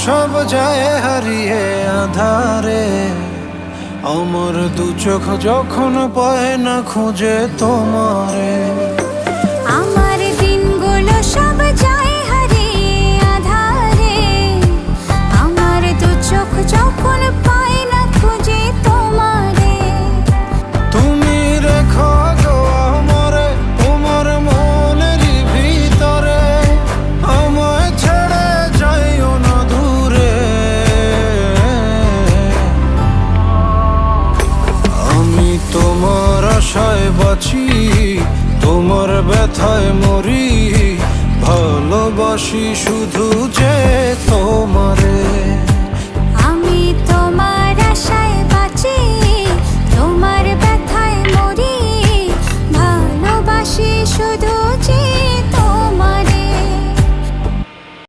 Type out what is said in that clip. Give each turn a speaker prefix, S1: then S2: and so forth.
S1: সব যায় হারিয়ে আধারে, আমার দু চোখ যখন পায় না খুঁজে তোমারে।
S2: আমার দিনগুলো সব যায় হারিয়ে আঁধারে, আমার দু চোখ যখন পায় না খুঁজে তোমারে।
S1: তুমি রেখো গো আমারে তোমার মনেরই ভিতরে, আমায় ছেড়ে যাইও না দূরে। আমি তোমার আশায় বাঁচি, তোমার ব্যথায় মরি, ভালোবাসি শুধু যে তোমারে।